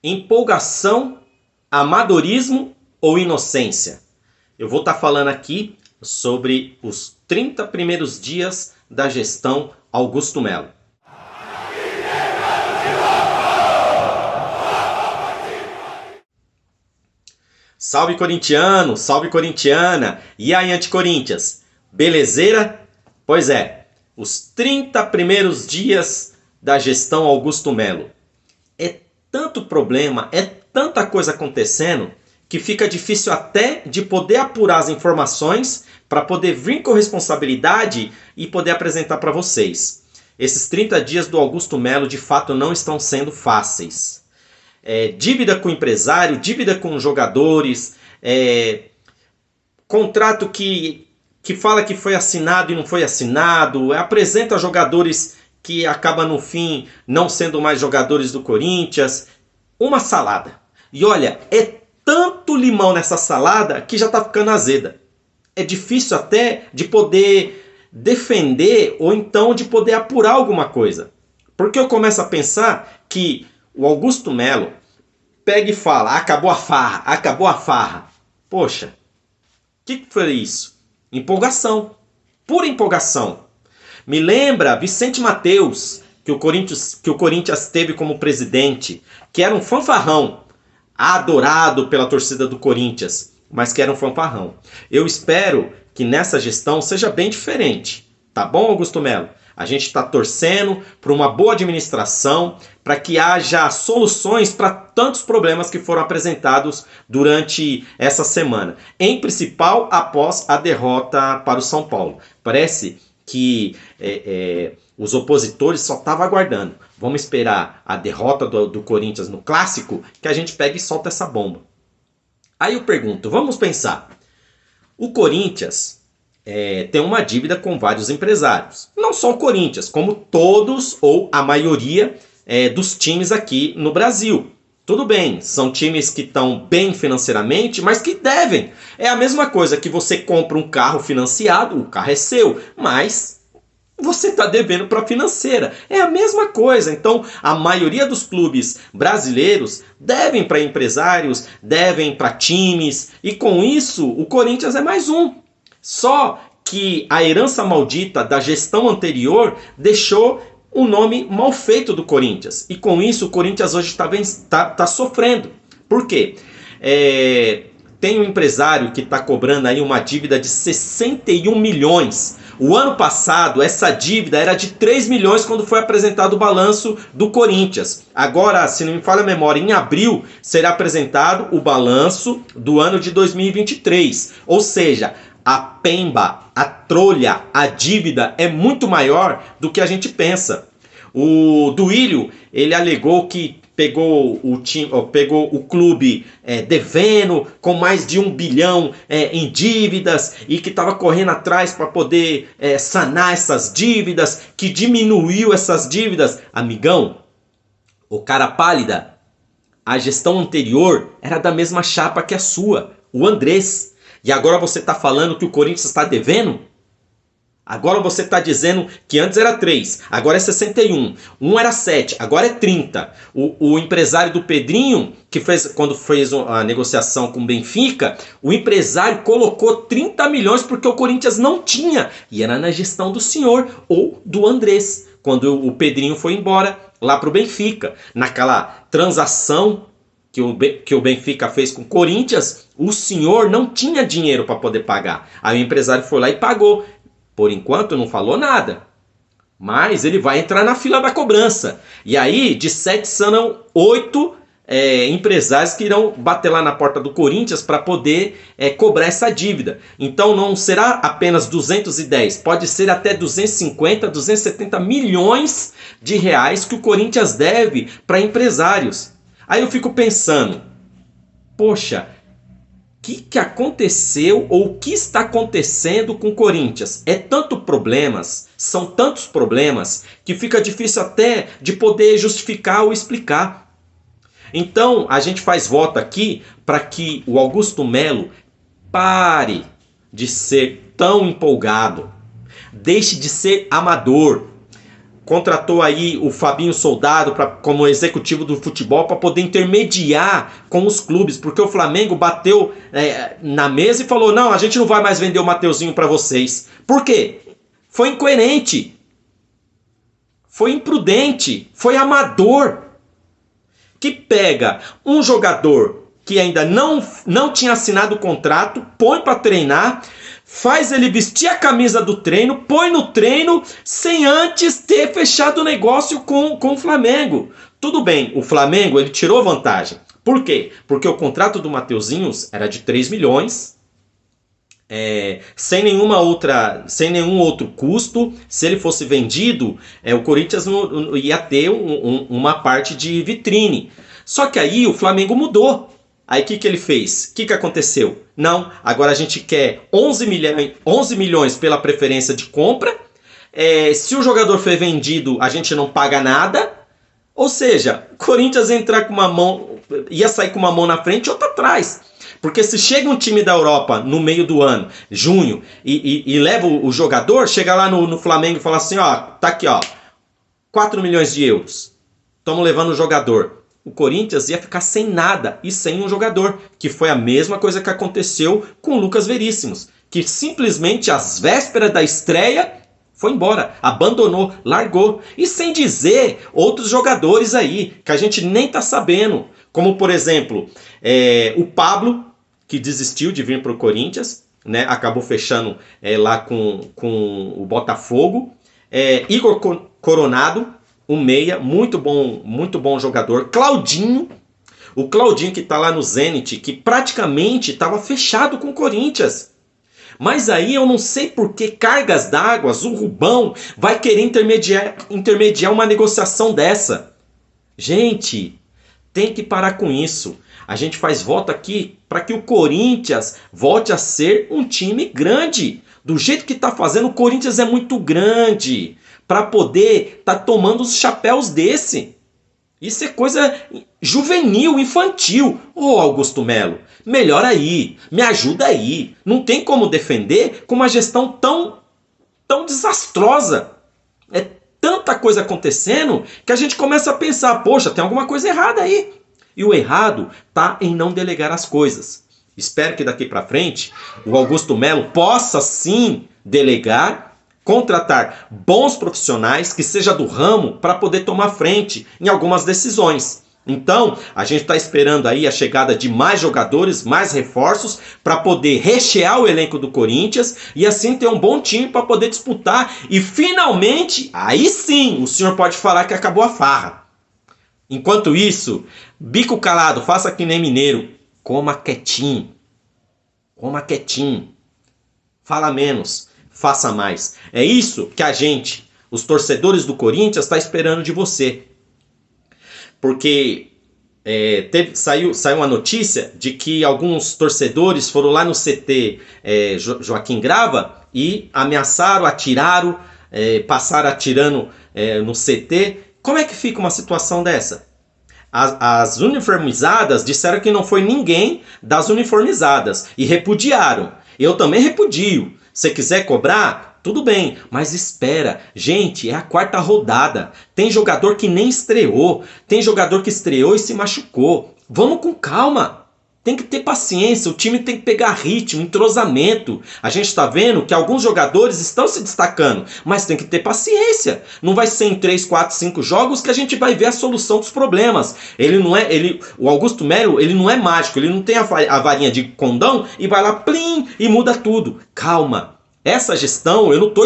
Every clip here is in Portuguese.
Empolgação, amadorismo ou inocência? Eu vou estar falando aqui sobre os 30 primeiros dias da gestão Augusto Melo. Salve corintiano, salve corintiana, e aí anti-Corinthians, belezeira? Pois é, os 30 primeiros dias da gestão Augusto Melo. É tanto problema, é tanta coisa acontecendo, que fica difícil até de poder apurar as informações para poder vir com responsabilidade e poder apresentar para vocês. Esses 30 dias do Augusto Melo de fato não estão sendo fáceis. Dívida com o empresário, dívida com os jogadores, contrato que fala que foi assinado e não foi assinado, apresenta jogadores que acabam no fim não sendo mais jogadores do Corinthians. Uma salada. E olha, é tanto limão nessa salada que já está ficando azeda. É difícil até de poder defender ou então de poder apurar alguma coisa. Porque eu começo a pensar que o Augusto Melo pega e fala, acabou a farra, acabou a farra. Poxa, o que foi isso? Empolgação, pura empolgação. Me lembra Vicente Mateus, que o Corinthians teve como presidente, que era um fanfarrão, adorado pela torcida do Corinthians, mas que era um fanfarrão. Eu espero que nessa gestão seja bem diferente. Tá bom, Augusto Melo? A gente está torcendo por uma boa administração, para que haja soluções para tantos problemas que foram apresentados durante essa semana. Em principal, após a derrota para o São Paulo. Parece que os opositores só estavam aguardando. Vamos esperar a derrota do Corinthians no Clássico, que a gente pega e solta essa bomba. Aí eu pergunto, vamos pensar. O Corinthians tem uma dívida com vários empresários. Não só o Corinthians, como todos ou a maioria dos times aqui no Brasil. Tudo bem, são times que estão bem financeiramente, mas que devem. É a mesma coisa que você compra um carro financiado, o carro é seu, mas você está devendo para a financeira. É a mesma coisa. Então, a maioria dos clubes brasileiros devem para empresários, devem para times, e com isso o Corinthians é mais um. Só que a herança maldita da gestão anterior deixou o nome mal feito do Corinthians. E com isso o Corinthians hoje está sofrendo. Por quê? Tem um empresário que está cobrando aí uma dívida de 61 milhões. O ano passado essa dívida era de 3 milhões quando foi apresentado o balanço do Corinthians. Agora, se não me falha a memória, em abril será apresentado o balanço do ano de 2023. Ou seja, a pemba, a trolha, a dívida é muito maior do que a gente pensa. O Duílio, ele alegou que pegou o clube devendo com mais de 1 bilhão em dívidas e que estava correndo atrás para poder sanar essas dívidas, que diminuiu essas dívidas. Amigão, o cara pálida, a gestão anterior era da mesma chapa que a sua, o Andrés. E agora você está falando que o Corinthians está devendo? Agora você está dizendo que antes era 3, agora é 61. Um era 7, agora é 30. O empresário do Pedrinho, quando fez a negociação com o Benfica, o empresário colocou 30 milhões porque o Corinthians não tinha. E era na gestão do senhor ou do Andrés, quando o Pedrinho foi embora lá para o Benfica. Naquela transação que o Benfica fez com o Corinthians, o senhor não tinha dinheiro para poder pagar. Aí o empresário foi lá e pagou. Por enquanto não falou nada. Mas ele vai entrar na fila da cobrança. E aí, de 7 serão 8 empresários que irão bater lá na porta do Corinthians para poder cobrar essa dívida. Então não será apenas 210, pode ser até 250, 270 milhões de reais que o Corinthians deve para empresários. Aí eu fico pensando, poxa, o que aconteceu ou o que está acontecendo com o Corinthians? São tantos problemas que fica difícil até de poder justificar ou explicar. Então a gente faz voto aqui para que o Augusto Melo pare de ser tão empolgado, deixe de ser amador. contratou aí o Fabinho Soldado como executivo do futebol para poder intermediar com os clubes, porque o Flamengo bateu na mesa e falou, não, a gente não vai mais vender o Mateuzinho para vocês. Por quê? Foi incoerente, foi imprudente, foi amador, que pega um jogador que ainda não tinha assinado o contrato, põe para treinar, faz ele vestir a camisa do treino, põe no treino sem antes ter fechado o negócio com o Flamengo. Tudo bem, o Flamengo ele tirou vantagem. Por quê? Porque o contrato do Mateuzinho era de 3 milhões, sem nenhum outro custo. Se ele fosse vendido, o Corinthians não ia ter uma parte de vitrine. Só que aí o Flamengo mudou. Aí o que ele fez? O que aconteceu? Não, agora a gente quer 11 milhões pela preferência de compra. Se o jogador for vendido, a gente não paga nada. Ou seja, o Corinthians ia sair com uma mão na frente e outra atrás. Porque se chega um time da Europa no meio do ano, junho, e leva o jogador, chega lá no Flamengo e fala assim, ó, tá aqui, ó, 4 milhões de euros. Estamos levando o jogador. O Corinthians ia ficar sem nada e sem um jogador, que foi a mesma coisa que aconteceu com o Lucas Veríssimos, que simplesmente às vésperas da estreia foi embora, abandonou, largou. E sem dizer outros jogadores aí, que a gente nem tá sabendo, como por exemplo, o Pablo, que desistiu de vir para o Corinthians, né? Acabou fechando lá com o Botafogo. Igor Coronado, um meia, muito bom jogador. Claudinho, o Claudinho que está lá no Zenit, que praticamente estava fechado com o Corinthians. Mas aí eu não sei por que cargas d'água, o Rubão vai querer intermediar uma negociação dessa. Gente, tem que parar com isso. A gente faz voto aqui para que o Corinthians volte a ser um time grande. Do jeito que está fazendo, o Corinthians é muito grande para poder estar tomando os chapéus desse. Isso é coisa juvenil, infantil. Ô Augusto Melo, melhora aí, me ajuda aí. Não tem como defender com uma gestão tão desastrosa. É tanta coisa acontecendo que a gente começa a pensar, poxa, tem alguma coisa errada aí. E o errado está em não delegar as coisas. Espero que daqui para frente o Augusto Melo possa sim delegar, contratar bons profissionais que seja do ramo para poder tomar frente em algumas decisões. Então, a gente está esperando aí a chegada de mais jogadores, mais reforços, para poder rechear o elenco do Corinthians e assim ter um bom time para poder disputar. E finalmente, aí sim, o senhor pode falar que acabou a farra. Enquanto isso, bico calado, faça que nem mineiro. Coma quietinho. Coma quietinho. Fala menos, faça mais. É isso que a gente, os torcedores do Corinthians, está esperando de você. Porque saiu uma notícia de que alguns torcedores foram lá no CT Joaquim Grava e ameaçaram, atiraram, passaram atirando no CT. Como é que fica uma situação dessa? As uniformizadas disseram que não foi ninguém das uniformizadas e repudiaram. Eu também repudio. Se quiser cobrar, tudo bem, mas espera. Gente, é a 4ª rodada. Tem jogador que nem estreou. Tem jogador que estreou e se machucou. Vamos com calma. Tem que ter paciência, o time tem que pegar ritmo, entrosamento. A gente está vendo que alguns jogadores estão se destacando, mas tem que ter paciência. Não vai ser em 3, 4, 5 jogos que a gente vai ver a solução dos problemas. O Augusto Melo, ele não é mágico, ele não tem a varinha de condão e vai lá, plim, e muda tudo. Calma. Essa gestão, eu não estou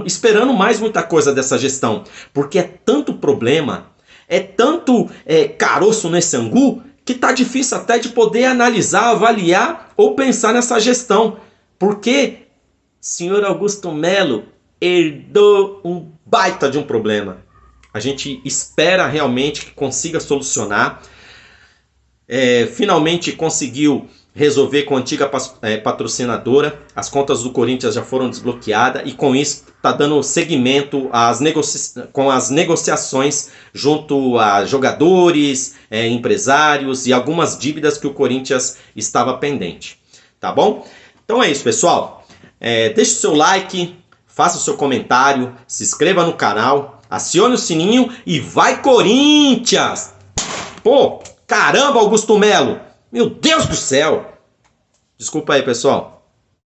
esperando mais muita coisa dessa gestão, porque é tanto problema, é tanto caroço nesse angu, que está difícil até de poder analisar, avaliar ou pensar nessa gestão. Porque senhor Augusto Melo herdou um baita de um problema. A gente espera realmente que consiga solucionar. Finalmente conseguiu resolver com a antiga patrocinadora. As contas do Corinthians já foram desbloqueadas e com isso está dando seguimento com as negociações junto a jogadores, empresários e algumas dívidas que o Corinthians estava pendente. Tá bom? Então é isso, pessoal. Deixe o seu like, faça o seu comentário, se inscreva no canal Acione o sininho e vai Corinthians! Pô, caramba, Augusto Melo! Meu Deus do céu! Desculpa aí, pessoal.